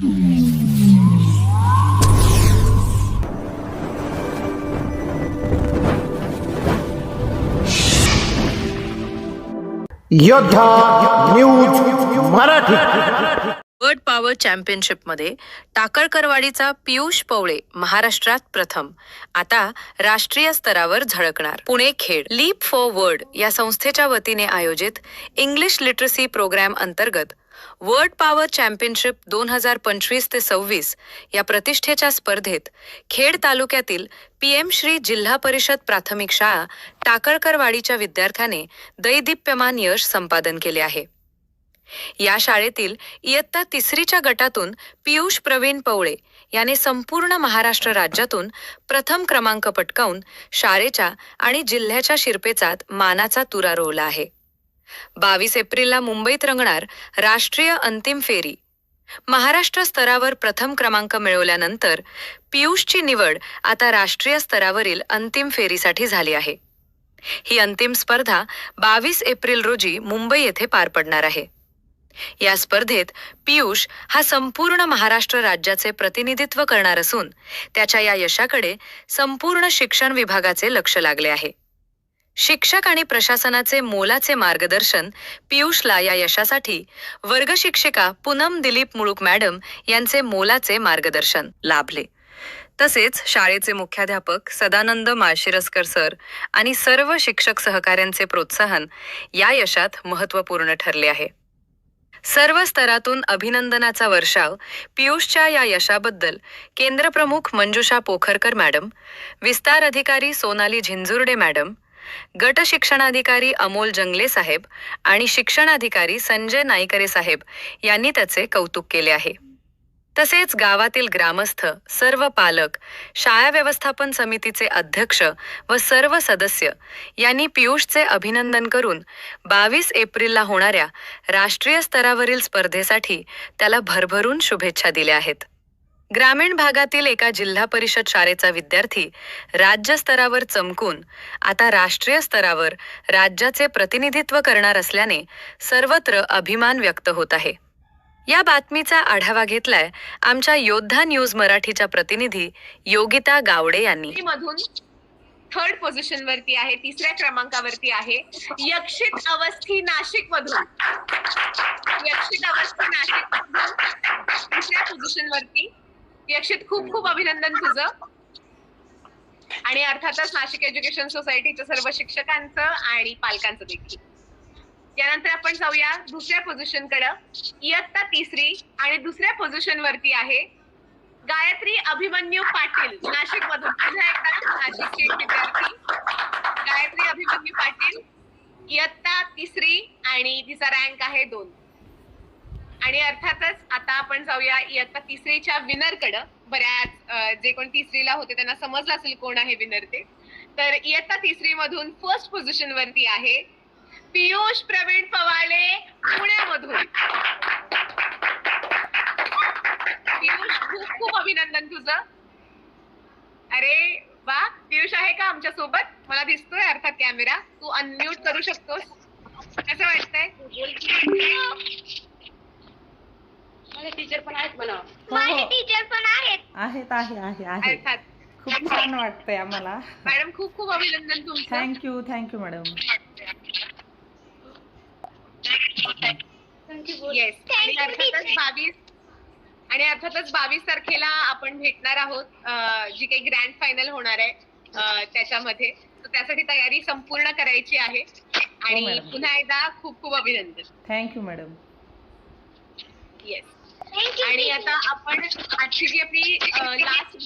योद्धा news Marathi. World power चॅम्पियनशिपमध्ये टाकळकरवाडीचा पियुष पवळे महाराष्ट्रात प्रथम. आता राष्ट्रीय स्तरावर झळकणार. Pune Khed leap for world या संस्थेच्या वतीने आयोजित इंग्लिश लिटरसी प्रोग्राम अंतर्गत वर्ल्ड पॉवर चॅम्पियनशिप 2025 ते 26 या प्रतिष्ठेच्या स्पर्धेत खेड तालुक्यातील PM श्री जिल्हा परिषद प्राथमिक शाळा टाकळकरवाडीच्या विद्यार्थ्याने दैदिप्यमान यश संपादन केले आहे. या शाळेतील इयत्ता 3रीच्या गटातून पियुष प्रवीण पवळे याने संपूर्ण महाराष्ट्र राज्यातून प्रथम क्रमांक पटकावून शाळेच्या आणि जिल्ह्याच्या शिरपेचात मानाचा तुरा रोवला आहे. 22 एप्रिलला मुंबईत रंगणार राष्ट्रीय अंतिम फेरी. महाराष्ट्र स्तरावर प्रथम क्रमांक मिळवल्यानंतर पियुषची निवड आता राष्ट्रीय स्तरावरील अंतिम फेरीसाठी झाली आहे. ही अंतिम स्पर्धा 22 एप्रिल रोजी मुंबई येथे पार पडणार आहे. या स्पर्धेत पियुष हा संपूर्ण महाराष्ट्र राज्याचे प्रतिनिधित्व करणार असून त्याच्या या यशाकडे संपूर्ण शिक्षण विभागाचे लक्ष लागले आहे. शिक्षक आणि प्रशासनाचे मोलाचे मार्गदर्शन पियुषला या यशासाठी वर्ग शिक्षिका पूनम दिलीप मुळूक मॅडम यांचे मोलाचे मार्गदर्शन लाभले. तसेच शाळेचे मुख्याध्यापक सदानंद माळशिरस्कर सर आणि सर्व शिक्षक सहकाऱ्यांचे प्रोत्साहन या यशात महत्त्वपूर्ण ठरले आहे. सर्व स्तरातून अभिनंदनाचा वर्षाव पियुषच्या या यशाबद्दल केंद्रप्रमुख मंजुषा पोखरकर मॅडम, विस्तार अधिकारी सोनाली झिंजुर्डे मॅडम, गट शिक्षणाधिकारी अमोल जंगले साहेब आणि शिक्षणाधिकारी संजय नाईकरे साहेब यांनी त्याचे कौतुक केले आहे. तसेच गावातील ग्रामस्थ, सर्व पालक, शाळा व्यवस्थापन समितीचे अध्यक्ष व सर्व सदस्य यांनी पियुषचे अभिनंदन करून 22 एप्रिलला होणाऱ्या राष्ट्रीय स्तरावरील स्पर्धेसाठी त्याला भरभरून शुभेच्छा दिल्या आहेत. ग्रामीण भागातील एका जिल्हा परिषद शाळेचा विद्यार्थी राज्य स्तरावर चमकून आता राष्ट्रीय स्तरावर राज्याचे प्रतिनिधित्व करणार असल्याने सर्वत्र अभिमान व्यक्त होत आहे. या बातमीचा आढावा घेतलाय आमच्या योद्धा न्यूज मराठीच्या प्रतिनिधी योगिता गावडे यांनी. मधून 3rd पोझिशन वरती आहे, 3ऱ्या क्रमांकावरती आहे यक्षित अवस्थी नाशिक मधून. यक्षित अवस्थी नाशिक 3ऱ्या पोझिशन वरती. यक्षित खूप खूप अभिनंदन तुझं. आणि अर्थातच नाशिक एज्युकेशन सोसायटीच्या सर्व शिक्षकांचं आणि पालकांचं देखील. यानंतर आपण जाऊया 2ऱ्या पोझिशन कडे. इयत्ता 3री आणि 2ऱ्या पोझिशन वरती आहे गायत्री अभिमन्यू पाटील नाशिक मधून. पुन्हा एकदा नाशिकची एक विद्यार्थी गायत्री अभिमन्यू पाटील, इयत्ता 3री आणि तिचा रँक आहे 2. आणि अर्थातच आता आपण जाऊया इयत्ता 3रीच्या विनर कडे. बऱ्याच जे कोण 3रीला होते त्यांना समजलं असेल कोण आहे विनर ते. तर इयत्ता 3री मधून 1st पोझिशन वरती आहे पियुष प्रवीण पवाळे पुण्यामधून. पियुष खूप खूप अभिनंदन तुझं. अरे वा, पियुष आहे का आमच्या सोबत? मला दिसतोय अर्थात कॅमेरा. तू अनम्यूट करू शकतोस. कसं वाटतंय? माझे टीचर पण आहेत म्हणा. माझे टीचर पण आहेत. आहेत आहे आहे आहे अर्थात खूप छान वाटतंय आम्हाला. मॅडम खूप खूप अभिनंदन तुमचं. Thank you madam. येस. आणि अर्थातच 22 तारखेला आपण भेटणार आहोत जी काही ग्रँड फायनल होणार आहे त्याच्यामध्ये. तर त्यासाठी तयारी संपूर्ण करायची आहे. आणि पुन्हा एकदा खूप खूप अभिनंदन. Thank you madam. येस. आणि आता आपण आजची जी आपली लास्ट